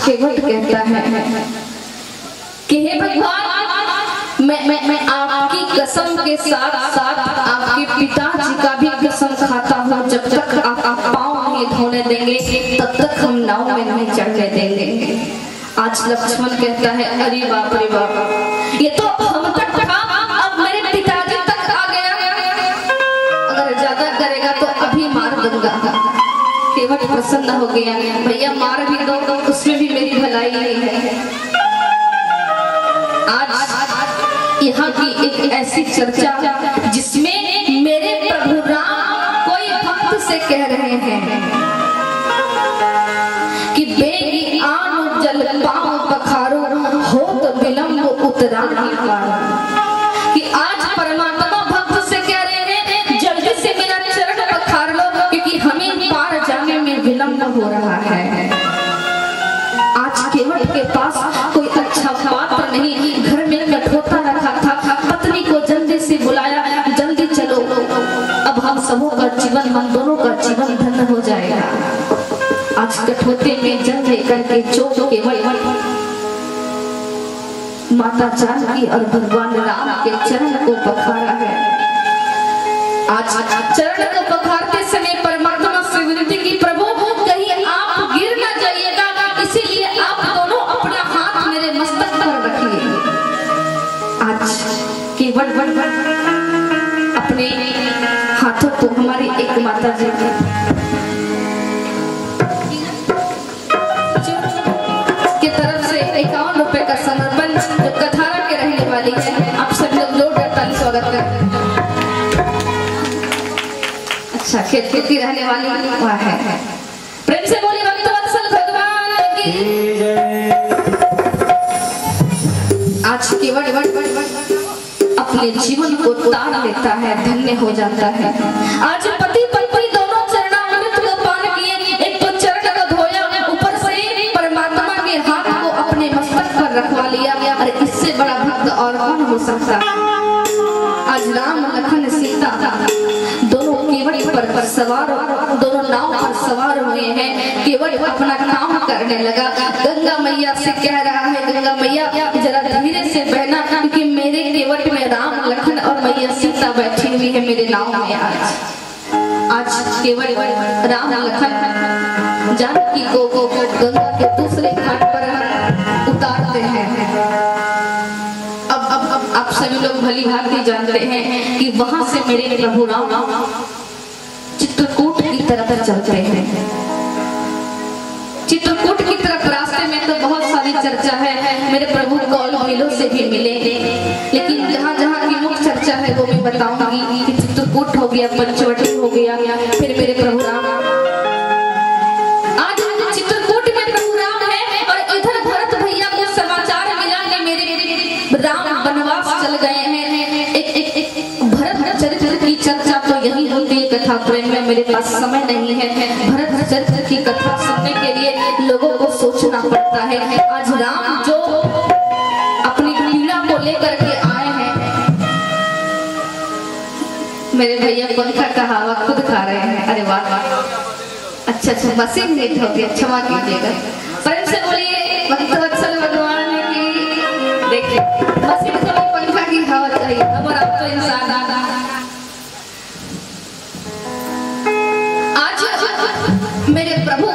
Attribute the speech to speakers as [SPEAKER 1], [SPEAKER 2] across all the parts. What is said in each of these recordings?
[SPEAKER 1] केवट कहता है कि हे भगवान, मैं आपकी कसम के साथ साथ आपके पिताजी का भी कसम खाता हूँ, जब तक आप पाँव नहीं धोने देंगे तब तक हम नाव में नहीं चढ़ने देंगे। आज लक्ष्मण कहता है अरे बाप रे बाप, ये तो हम तक था, अब मेरे पिताजी तक आ गया, अगर ज्यादा करेगा तो अभी मार दूंगा। केवट प्रसन्न हो गया, भैया मार भी दो, उसमें भी मेरी भलाई है। आज यहाँ की एक ऐसी चर्चा जिसमें मेरे प्रभु राम कोई भक्त से कह रहे हैं कि बेगी आन जल पाँव पखारो, हो तो विलंब उतरा नहीं पारो। कि आज परमात्मा भक्त से कह रहे हैं जल्दी से मेरा चरण पखार लो, क्योंकि हमें पार जाने में विलंब हो रहा है। आज केवट के पास कोई अच्छा पात्र नहीं, घर में कठोता रखा था, पत्नी को जल्दी से बुलाया, जल्दी चलो, अब हम सबों का जीवन, हम दोनों का जीवन धन्य हो जाएगा। आज कठोते में जल लेकर के चोट केवट माता जानकी और भगवान राम के चरण को पखारा है। आज चरण को पखारते समय परमात्मा से विनती की, प्रभु कहीं आप गिर ना जाइएगा, इसीलिए आप दोनों अपना हाथ मेरे मस्तक पर रखिए। आज केवल अपने हाथों को हमारी एक माता जी की तरफ से 51 रुपए का समर्पण जो कथारा के रहने वाली है, आप सभी लोग जोरदार ताली स्वागत करें। अच्छा, खेत की रहने वाली वह है। प्रेम से बोली भक्तवत्सल भगवान की। आज केवल अपने जीवन को तार लेता है, धन्य हो जाता है। आज पति पत्नी दोनों चरणामृत को पान किए, एक तो चरण को धोया, ऊपर से परमात्मा के हाथ को अपने मस्तक पर रखवा लिया। और इससे बड़ा भक्त और कौन हो सकता? आज राम लखन सीता दोनों केवट पर सवार, दोनों नाव पर सवार हुए हैं। केवट अपना काम करने लगा, गंगा मैया से कह रहा है, गंगा मैया जरा धीरे से बहना, क्योंकि मेरे केवट में राम लखन और मैया सीता बैठी हुई है मेरे नाव में। आज केवट राम लखन जानकी को गंगा के दूसरे घाट पर उतारते हैं। अब आप सभी लोग भली भांति जानते हैं कि वहां से मेरे प्रभु राम चित्रकूट की तरफ चलते हैं। चित्रकूट की तरफ रास्ते में तो बहुत सारी चर्चा है, मेरे प्रभु कौल मेलों से भी मिले, लेकिन जहाँ जहाँ की मुख्य चर्चा है वो मैं बताऊंगी कि चित्रकूट हो गया, पंचवटी हो गया, फिर मेरे प्रभु राम। आज चित्रकूट में प्रभु राम है और इधर भरत भैया को समाचार मिला कि मेरे राम वनवास चल गए हैं। एक भरत चरित्र की चर्चा तो यही होती है कथा प्रेम में, मेरे पास समय नहीं है। भरत चरित्र की कथा सुनने के लिए लोगों को सोचना पड़ता है। आज राम जो अपनी पीड़ा को लेकर के आए हैं, मेरे भैया पंखा का हवा खुद खा रहे हैं। अरे वाह, अच्छा मशीन लेट हो गया, क्षमा कीजिएगा। प्रेम से बोलिए भक्तवत्सल भगवान की। देखिए मशीन को भी पंखा की हवा चाहिए, और अब तो इंसान मेरे प्रभु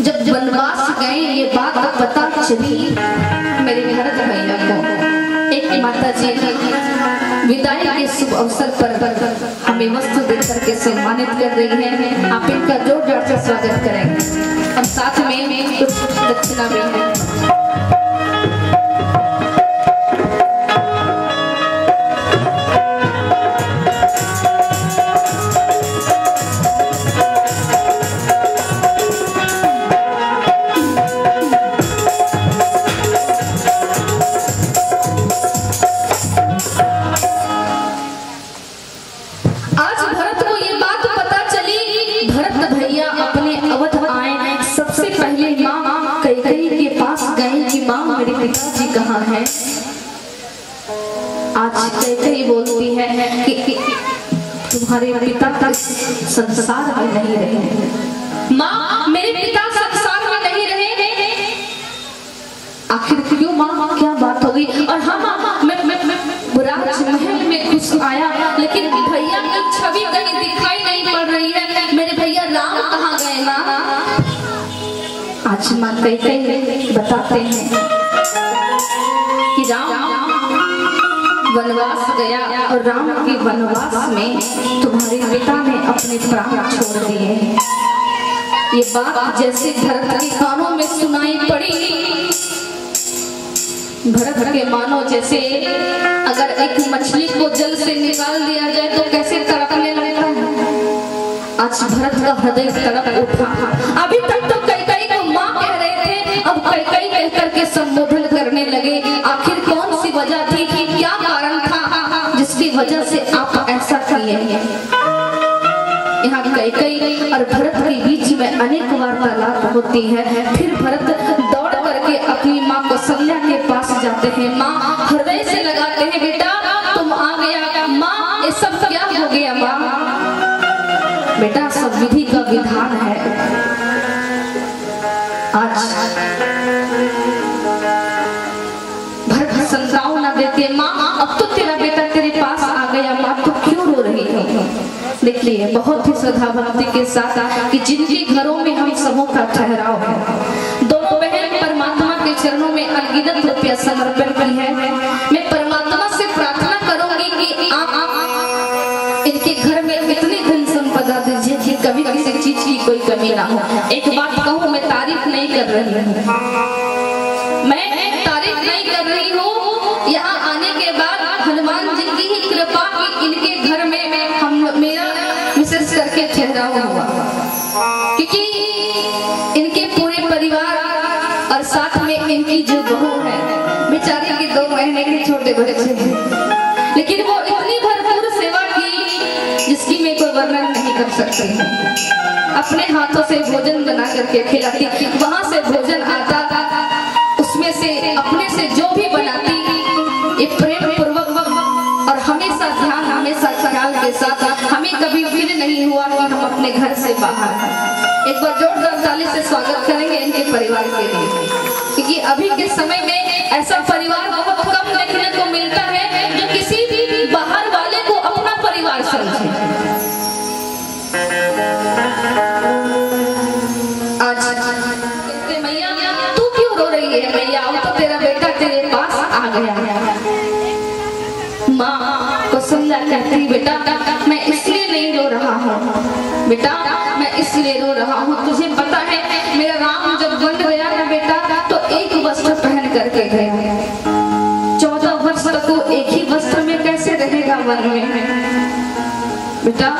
[SPEAKER 1] जब वनवास गए, ये बात पता चली मेरे भरत भैया को। एक माता जी विदाई के शुभ अवसर पर हमें वस्त्र देकर के सम्मानित कर रही है। आप इनका जोरदार से स्वागत करेंगे और साथ में कुछ दक्षिणा भी है। जी कहाँ है? आज कैकेयी बोलती है कि तुम्हारे पिता संसार में नहीं रहे। माँ, मेरे पिता संसार में नहीं रहे। आखिर क्यों माँ, क्या बात हो गई? और हाँ माँ, मैं राजमहल में घुस आया, लेकिन भैया की छवि कहीं दिखाई नहीं पड़ रही है। मेरे भैया राम कहाँ गए माँ? आज माँ कैकेयी बताते हैं कि राम वनवास गया और राम के वनवास में तुम्हारे पिता ने अपने प्राण छोड़ दिए। ये बात जैसे भरत के कानों में सुनाई पड़ी, भरत के मानो जैसे अगर एक मछली को जल से निकाल दिया जाए तो कैसे तड़पने लगता है। आज भरत का हृदय तड़प उठा। अभी तक तो कैकेयी को माँ कह रहे थे, अब कैकेयी कह करके संबोधन करने लगे। आखिर कौन सी वजह थी, क्या कारण था जिसकी वजह से आप ऐसा किए? यहाँ कैकेयी और भरत के बीच में अनेक वार्तालाप होती है। फिर भरत दौड़ करके अपनी माँ कौशल्या के पास जाते हैं। माँ हृदय से लगाते हैं, बेटा तुम आ गया। माँ ये सब क्या हो गया? माँ बेटा सब विधि का विधान है। आज भरत अब तो तेरा बेटा तेरे पास आ गया, माँ तो क्यों रो रही है? देखिए बहुत ही श्रद्धा भक्ति के साथ कि जिनके घरों में हम सबों का ठहराव है, दोनों बहन परमात्मा के चरणों में अनगिनत रुपया समर्पण की है। मैं परमात्मा से प्रार्थना करूंगी कि आप इनके घर में इतनी धन संपदा दीजिए कि कभी किसी चीज की कोई कमी ना हो। एक बात कहूँ, मैं तारीफ नहीं कर रही हूँ, मैं तारीफ नहीं कर रही हूँ। यहाँ आने के बाद हनुमान जी की ही कृपा की इनके घर में हम मेरा विशेष करके ठहराव हुआ, क्योंकि इनके पूरे परिवार और साथ में इनकी जो बहू है, बेचारी के 2 महीने के छोटे बच्चे हैं, लेकिन वो इतनी भरपूर सेवा की जिसकी मैं कोई वर्णन नहीं कर सकती। अपने हाथों से भोजन बना करके खिलाती, वहां से भोजन आता उसमें से अपने से जो भी बनाती ये प्रेम पूर्वक और हमेशा ध्यान हमेशा ख्याल के साथ। हमें कभी फील नहीं हुआ कि हम अपने घर से बाहर हैं। एक बार जोरदार ताली से स्वागत करेंगे इनके परिवार के लिए, क्योंकि अभी के समय में ऐसा परिवार बहुत कम देखने को मिलता है जो किसी भी बाहर वाले को अपना परिवार समझे। आज मैया तू क्यों रो रही है? मैया तो तेरा बेटा तेरे पास आ गया। माँ कौशल्या कहती, बेटा मैं इसलिए नहीं रो रहा हूँ, बेटा मैं इसलिए रो रहा हूँ, तुझे पता है मेरा राम जब बन गया ना बेटा तो एक वस्त्र पहन करके गया। 14 वर्ष तक वो एक ही वस्त्र में कैसे रहेगा वन में? बेटा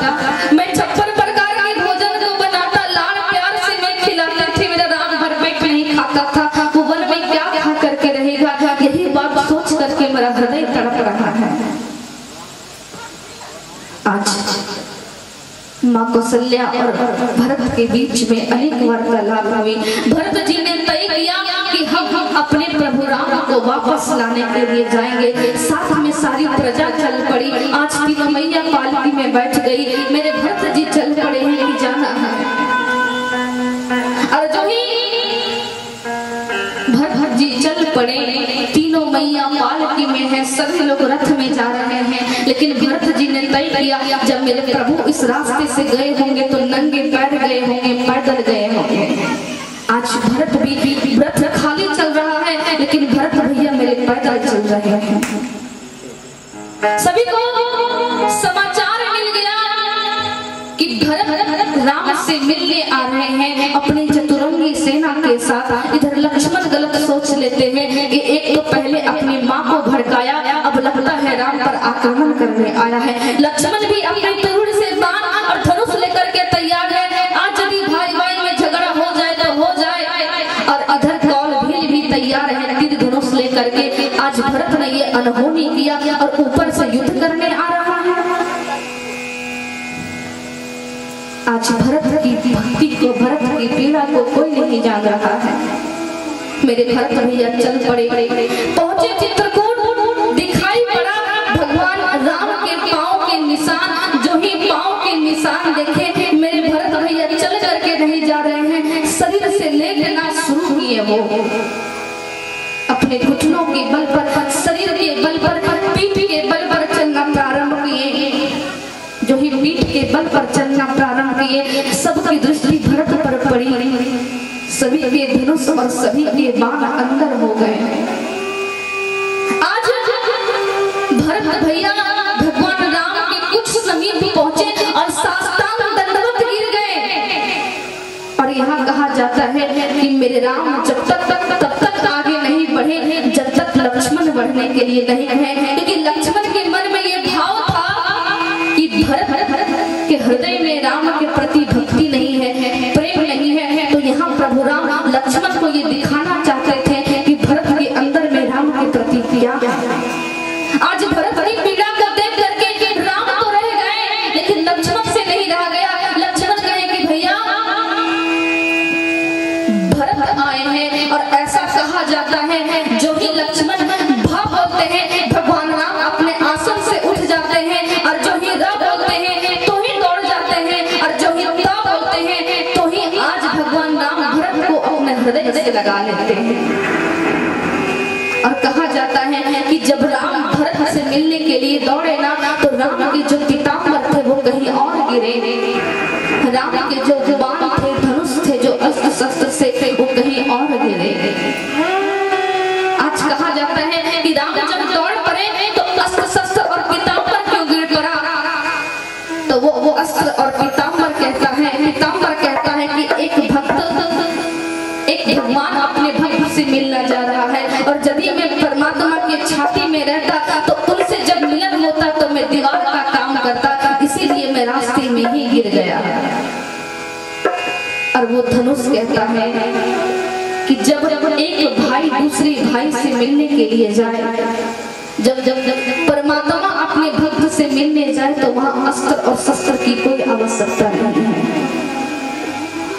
[SPEAKER 1] मैं 56 प्रकार के भोजन को बनाता, लाड़ प्यार से मैं खिलाती थी, मेरा राम भर पेट नहीं खाता था, वो वन में क्या खा करके रहेगा? यही बात सोच करके मेरा हृदय तड़प रहा है। आज माँ कौशल्या और भरत के बीच में अनेक वार्तालाप हुई। भरत जी ने तय किया कि हम अपने प्रभु राम को वापस लाने के लिए जाएंगे। साथ में सारी प्रजा चल पड़ी। आज तीनों मैया पालकी में बैठ गई। मेरे भरत जी चल पड़े हैं कि जाना है। और जो ही भरत जी चल पड़े, तीनों मैया पालकी में है, सभी लोग रथ में जा रहे हैं। लेकिन भरत जी ने तय किया जब मेरे प्रभु इस रास्ते से गए होंगे तो नंगे पैर गए होंगे, पैदल गए होंगे। आज भरत भी रथ खाली चल रहा है, लेकिन भरत भैया मेरे पैदल चल रहे हैं। सभी को समाचार मिल गया कि भरत राम से मिलने आ रहे हैं अपनी चतुरंगी सेना के साथ। इधर लक्ष्मण गलत सोच लेते हैं कि एक तो पहले अपनी माँ को भड़काया, अब लगता है राम पर आक्रमण करने आया है। लक्ष्मण भी अपने तरुण से बाण और धनुष लेकर के तैयार है। आज यदि भाई भाई में झगड़ा हो जाए तो हो जाए। और इधर कौल भील भी तैयार है तीर धनुष लेकर के। आज भरत ने ये अनहोनी किया और ऊपर से युद्ध करने आ रहा है। आज भरत की भक्ति को, भरत की पीड़ा को कोई नहीं जान रहा है। मेरे भरत भैया चल पड़े, पहुंचे चित्रकूट। दिखाई पड़ा भगवान राम के पांव के निशान। जो ही पांव के निशान देखे मेरे भरत भैया चल करके नहीं जा रहे हैं, शरीर से लेटना शुरू किए। वो अपने घुटनों के बल पर, शरीर के बल पर, पीठ के बल पर चलना प्रारंभ किए। जो ही पीठ के बल पर चलना प्रारंभ किए, सबकी दृष्टि भरत पर पड़ी। सभी के धनुष और सभी के बाण अंदर हो गए। आज भरत भैया भगवान राम के कुछ समीप पहुंचे और साष्टांग दंडवत गिर गए। और यहाँ कहा जाता है कि मेरे राम जब तक आगे नहीं बढ़े जब तक लक्ष्मण बढ़ने के लिए नहीं है। क्योंकि लक्ष्मण के मन में ये भाव था कि भरत के हृदय में राम के प्रति भक्ति नहीं है, प्रेम नहीं है। तो यहाँ प्रभु राम लक्ष्मण को ये दिखाना चाहते थे कि भरत के अंदर में राम के प्रति प्यार है। आज भरत की पीड़ा को देख करके राम तो रह गए, लेकिन लक्ष्मण से नहीं रह गया। लक्ष्मण कहे कि भैया भरत आए हैं। और ऐसा कहा जाता है जो ही लक्ष्मण भाव बोलते हैं, भगवान राम अपने आसन से उठ जाते हैं। और जो ही रा बोलते हैं तो ही दौड़ जाते हैं। और जो ही ता बोलते हैं तो ही आज भगवान राम भरत को अपने हृदय से लगा लेते हैं। और कहा जाता है कि जब राम भरत से मिलने के लिए दौड़े ना, तो राम के जो पीताम्बर थे वो कहीं और गिरे, राम के जो बाण थे, धनुष थे, जो अस्त्र शस्त्र से थे वो कहीं और गिरे। आज कहा जाता है कि राम जब दौड़ पड़े तो अस्त्र शस्त्र और पीताम्बर क्यों गिर पड़ा, तो वो अस्त्र और पीताम्बर कहता है कि एक भगवान अपने भक्त से मिलना जा रहा है, और यदि मैं परमात्मा की छाती में रहता तो उनसे जब मिलन होता तो मैं दीवार का काम करता, इसीलिए मैं रास्ते में ही गिर गया। और वो धनुष कहता है कि जब एक भाई दूसरे भाई से मिलने के लिए जाए, जब परमात्मा अपने भक्त से मिलने जाए तो वहां अस्त्र और शस्त्र की कोई आवश्यकता नहीं है।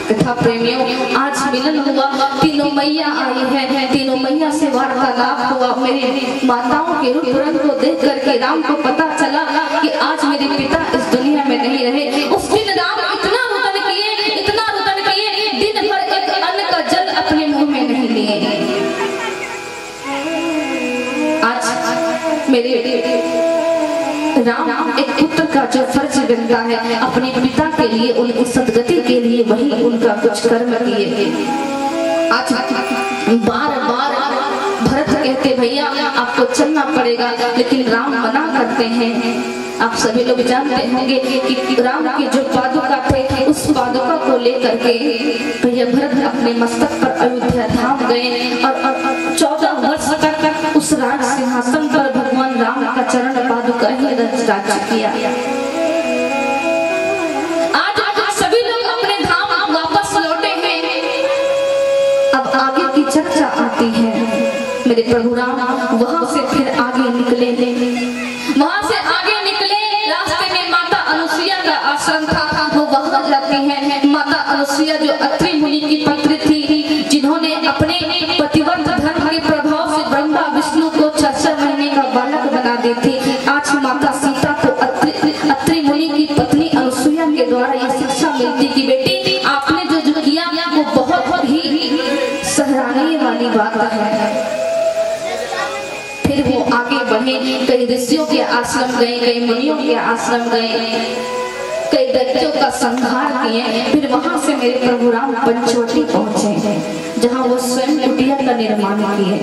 [SPEAKER 1] कथा प्रेमियों, आज मिलन हुआ, तीनों मैया आई है, तीनों मैया से वार्तालाप हुआ। मेरी माताओं के रूप रंग को देख करके राम को पता चला कि आज मेरे पिता इस दुनिया में नहीं रहे। उस दिन राम इतना रुदन किए, दिन भर एक अन्न का जल अपने मुंह में नहीं लिए। आज मेरे राम एक पुत्र का जो फर्ज बनता है अपने पिता के लिए, उनकी सदगति के लिए, वही उनका कुछ कर्म किए। आज बार बार भरत कहते भैया आपको चलना पड़ेगा, लेकिन राम मना करते हैं। आप सभी लोग जानते होंगे कि राम के जो पादुका थे, उस पादुका को लेकर के भैया भरत अपने मस्तक पर अयोध्या धाम गए, और 14 वर्ष तक उस राज सिंहासन पर भगवान राम का चरण पादुका ही राज किया। आज सभी लोग अपने धाम वापस लौटे हैं। अब आगे की चर्चा आती है। मेरे प्रभु राम वहां से फिर आगे निकले, रास्ते में माता अनुसुईया का आश्रम था, वो वहां जाती है। माता अनुसुईया जो अत्रि मुनि की पत्नी थी, जिन्होंने अपने पतिव्रत धर्म के प्रभाव से ब्रह्मा विष्णु को 6 महीने का बालक बना दी थी। आज माता सीता को अत्रि मुनि की पत्नी अनुसुईया के द्वारा ये शिक्षा मिलती कि बेटी आपने जो किया वो बहुत ही सराहनीय वाली बात है। फिर वो आगे बढ़े, कई ऋषियों के आश्रम गए, कई मुनियों के आश्रम गए, कई दैत्यों का संहार किए। फिर वहां से मेरे प्रभु राम पंचवटी पहुंचे, जहां वो स्वयं कुटिया का निर्माण किए।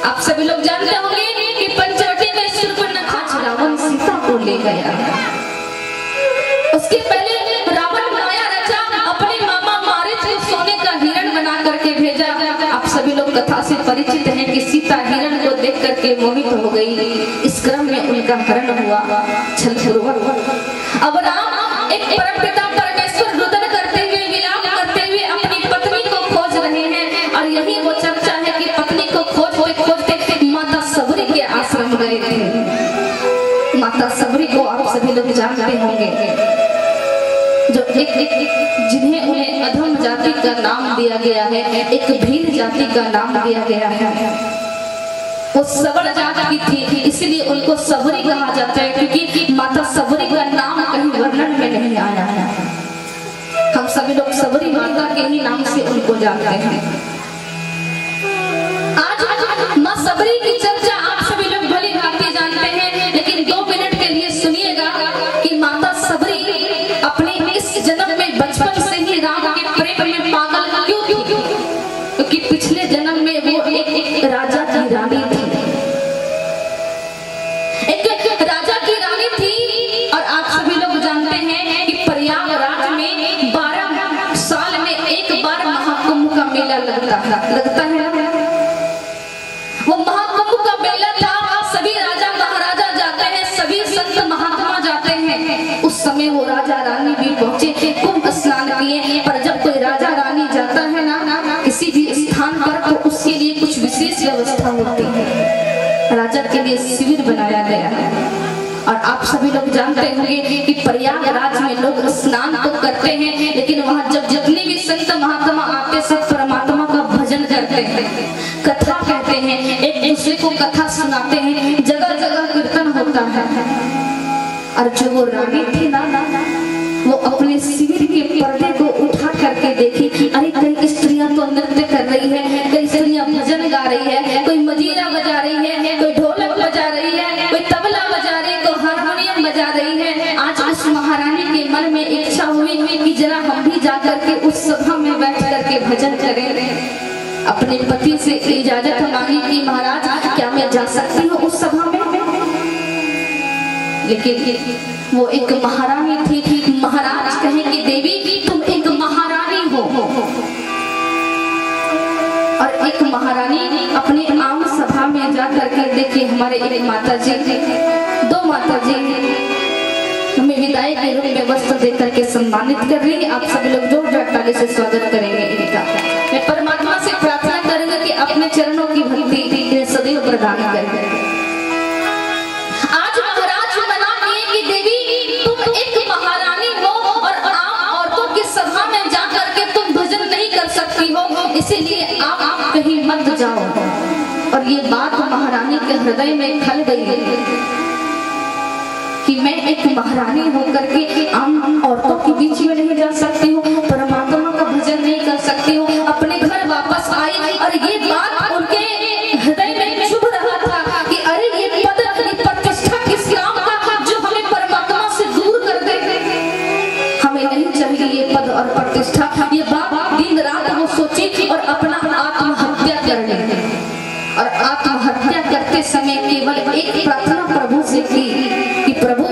[SPEAKER 1] आप सभी लोग जानते होंगे कि पंचवटी में शूर्पणखा रावण सीता को ले गया। उसके पहले रावण माया रचा, अपने मामा मारीच को सोने का हिरण बना करके भेजा। आप सभी लोग कथा से परिचित हैं कि सीता हिरण को देख करके मोहित हो गई। इस क्रम में उनका हरण हुआ छलपूर्वक। अब राम एक परमपिता परमेश्वर रुदन करते हुए, विलाप करते हुए अपनी पत्नी को खोज रहे हैं, और यही वो चर्चा है कि पत्नी को खोजते माता सबरी के आश्रम गए थे। माता सबरी को आप सभी लोग जानते होंगे, जो जिन्हें उन्हें अधम जाति का नाम दिया गया है, एक भील जाति का नाम दिया गया है। वो सवर जाति की थी, इसलिए उनको सबरी कहा जाता है, क्योंकि माता सबरी का नाम कहीं वर्णन में नहीं आया है। हम सभी लोग सबरी माता के ही नाम से उनको जानते हैं। आज माँ सबरी की चर्चा आप सभी लोग भली भांति जानते हैं, लेकिन 2 मिनट के लिए सुनिएगा कि माता सबरी अपने इस जन्म में बचपन से ही राम के प्रेम में पागल क्यों थी, क्योंकि पिछले जन्म में वो एक राजा की रानी थी, एक राजा की रानी थी। और आप सभी लोग जानते हैं कि प्रयागराज में 12 साल में एक बार महाकुंभ का मेला लगता है। वो महाकुंभ का मेला था, सभी राजा महाराजा जाते हैं, सभी संत महात्मा जाते हैं। उस समय वो राजा रानी भी पहुंचे, कुंभ स्नान किए। पर जब कोई राजा रानी जाता है ना किसी भी स्थान पर, तो उसके लिए कुछ विशेष व्यवस्था होती है। राजा के लिए शिविर बनाया गया है। और आप सभी लोग जानते होंगे कि प्रयागराज में लोग स्नान तो करते हैं, लेकिन वहां जब जितने भी संत महात्मा आते सब परमात्मा का भजन करते हैं, कथा कहते हैं, एक दूसरे को कथा सुनाते हैं, जगह जगह कीर्तन होता है। और जो वो रानी थी ना, वो अपने शिविर के पर्दे को उठा करके देखी कि अरे कई स्त्रियां तो नृत्य कर रही है, कई स्त्रियां भजन गा रही है, कोई मजीरा बजा रही है, कोई ढोलक बजा रही है, कोई तबला बजा रही है, कोई हारमोनियम बजा रही है। आज उस महारानी के मन में इच्छा हुई कि जरा हम भी जाकर के उस सभा में बैठ करके भजन करें। अपने पति से इजाजत मांगी कि महाराज क्या मैं जा सकती हूँ उस सभा में। लेकिन वो एक महारानी थी। महाराज कहे कि देवी तुम एक महारानी हो, और एक महारानी अपनी आम सभा में जा करके देखिए हमारे एक माता जी, दो माता जी हमें विदाई के रूप में वस्त्र देकर के सम्मानित कर रही है। आप सभी लोग जोरदार ताली से स्वागत करेंगे इनका। मैं परमात्मा से प्रार्थना करूंगा कि अपने चरणों की भक्ति सदैव प्रदान करें। आज महाराज मना लिए कि देवी तुम एक महारानी हो और आम औरतों की सभा में जा करके तुम भजन नहीं कर सकती हो, इसीलिए आप कहीं मत जाओ। और ये बात महारानी के हृदय में खल गई कि मैं एक महारानी होकर के आम औरतों के बीच में नहीं जा सकती हूँ, परमात्मा का भजन नहीं कर सकती हूँ। अपने घर वापस आई और ये बात उनके हृदय में चुभ रहा था कि अरे ये पद प्रतिष्ठा किस काम का जो हमें परमात्मा से दूर कर दे। हमें नहीं चाहिए ये पद और प्रतिष्ठा। ये बात दिन रात वो सोची और अपना आत्महत्या कर ली। और आत्महत्या करते समय केवल एक प्रार्थना प्रभु से की कि प्रभु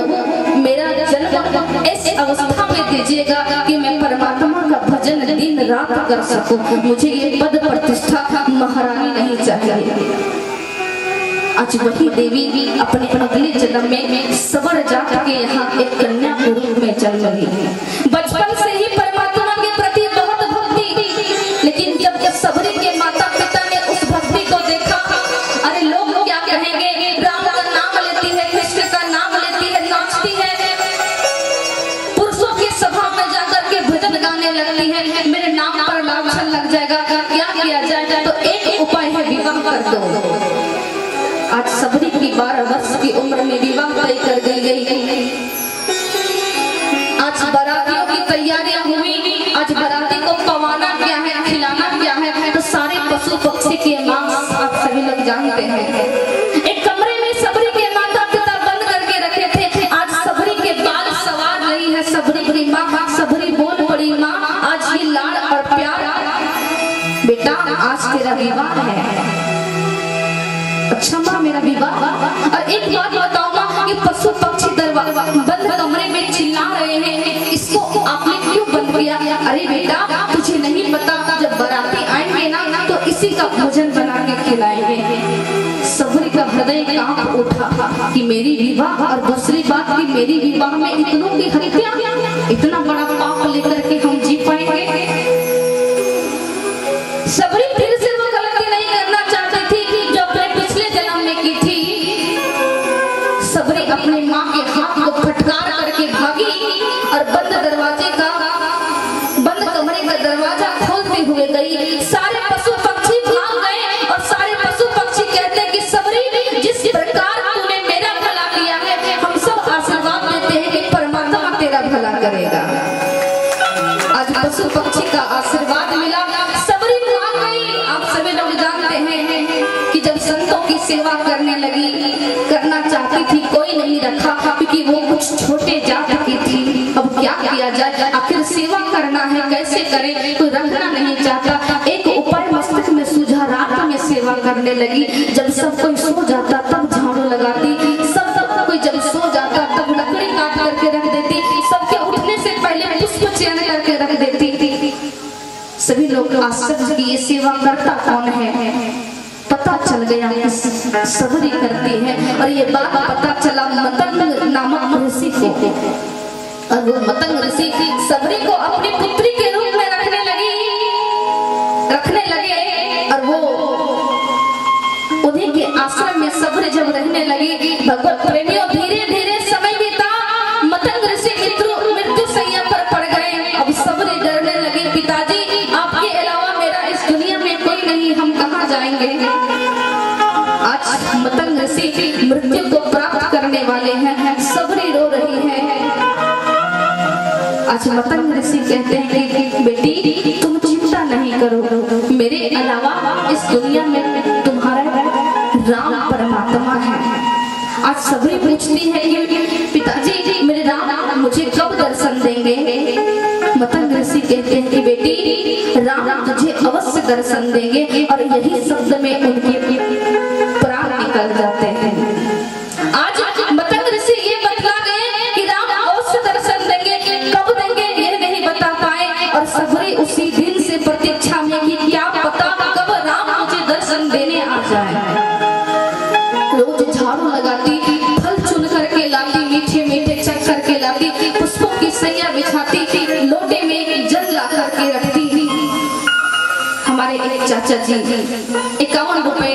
[SPEAKER 1] मेरा जन्म ऐसी अवस्था में दीजिएगा कि मैं परमात्मा का भजन दिन रात कर सकूं। मुझे ये पद प्रतिष्ठा महारानी नहीं चाहिए। आज वही देवी अपने अगले जन्म में सबर जात के यहाँ एक कन्या के रूप में जन्म ली। बचपन से ही परमात्मा के प्रति बहुत भक्ति, लेकिन जब सबरी के माता पिता ने उस भक्ति को देखा, अरे लोग क्या कहेंगे, राम का नाम लेती है, कृष्ण का नाम लेती है, नाचती है, पुरुषों की सभा में जाकर के भजन गाने लगती है, मेरे नाम पर लांछन लग जाएगा, क्या किया जाए? तो एक उपाय है, विवाह कर दो। आज सबरी की 12 वर्ष की उम्र में विवाह तय कर गई। आज बारातियों की तैयारियां हुई। आज बाराती को पवाना क्या है, खिलाना क्या है, तो सारे पशु पक्षी के मांस आप सभी लोग जानते हैं। एक कमरे में सबरी के माता पिता बंद करके रखे थे। आज सबरी के बाल सवार रही है सबरी की माँ। सबरी बोल पड़ी, माँ आज ये लाड़ और प्यार, बेटा आज तेरा विवाह है। अच्छा माँ मेरा विवाह। और एक बात बताओ माँ, ये पशु पक्षी बंद कमरे में चिल्ला रहे हैं, इसको आपने क्यों बंद किया? अरे बेटा तुझे नहीं पता, जब बाराती आएंगे ना तो इसी का भोजन बना के खिलाएंगे। सबरी का हृदय कांप उठा कि मेरी विवाह, और दूसरी बात कि मेरी विवाह में इतनों की हत्या, इतना बड़ा पाप लेकर के हम जी पाएंगे? सबरी फिर से वो गलती नहीं करना चाहती थी जो अपने पिछले जन्म में की थी। सबरी अपनी माँ के हाथ को फटकार करके भागी और बंद कमरे का दरवाजा खोलते हुए गई। सारे पशु पक्षी भाग गए और सारे पशु पक्षी कहते हैं कि सबरी जिस प्रकार तूने मेरा भला किया है, हम सब आशीर्वाद देते हैं कि परमात्मा तेरा भला करेगा। आज पशु पक्षी का आशीर्वाद मिला, सबरी भाग गई। आप सभी लोग जानते हैं कि जब संतों की सेवा करने लगी, करना चाहती थी, कोई नहीं रखा क्योंकि वो कुछ छोटे जात की थी। अब क्या किया जाए, आखिर सेवा करना है, कैसे करें, कोई रखना नहीं चाहता। एक उपाय मस्तिष्क में सूझा, रात में सेवा करने लगी। जब सब कोई सो जाता तब झाड़ू लगाती, सब कोई जब सो जाता तब लकड़ी काट करके रख देती, सबके उठने से पहले पुष्प चयन करके रख देती। सभी लोग आश्चर्य कि ये सेवा करता कौन है। पता चल गया कि सबरी करती है, और ये बात पता चला मतंग नामक ऋषि को। और वो मतंग ऋषि सबरी को अपनी पुत्री के रूप में रखने लगे। और वो उन्हीं के आश्रम में सबरी जब रहने लगी, भगवत प्रेमियों धीरे धीरे समय बीता, मतंग ऋषि मृत्यु शैया पर पड़ गए। अब सबरी डरने लगी, पिताजी आपके अलावा मेरा इस दुनिया में कोई नहीं, हम कहाँ जाएंगे? आज मतंग ऋषि मृत्यु को प्राप्त करने वाले हैं, सबरी रो रही है। आज मतंग ऋषि कहते हैं कि बेटी तुम चिंता नहीं करो, मेरे अलावा इस दुनिया में तुम्हारा राम परमात्मा है। आज सबरी पूछती है कि पिताजी मेरे राम मुझे कब दर्शन देंगे। मतंग ऋषि कहते हैं कि बेटी राम तुझे अवश्य दर्शन देंगे, और यही शब्द में उनके प्राण निकल जाते हैं। आज मतंग ऋषि ये बतला गए कि राम अवश्य दर्शन देंगे, कब देंगे ये नहीं बता पाए, और सबरी उसी दिन से प्रतीक्षा में कि क्या पता कब राम मुझे दर्शन देने आ जाए। रोज झाड़ू लगाती, फल चुन करके लाती, मीठे मीठे चख करके लाती, पुष्पों की सैया बिछाती, लोटे में जल ला करके रखती। हमारे एक चाचा जी 51 रुपए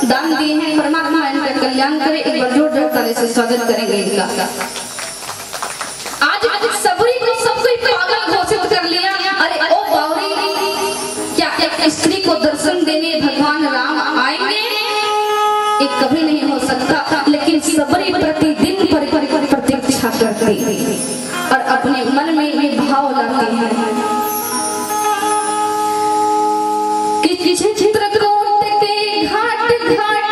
[SPEAKER 1] दान दिए हैं, परमात्मा इनका कल्याण करे। एक बार जोरदार ताली से स्वागत करेंगे इनका। आज सबरी को सब कोई पागल घोषित कर लिया। अरे ओ बावरी, क्या एक स्त्री को दर्शन देने भगवान राम आएंगे? ये कभी नहीं हो सकता। लेकिन सबरी प्रतिदिन प्रतीक्षा करती और अपने मन में ये भाव लाती है कि चित्रकूट के घाट घाट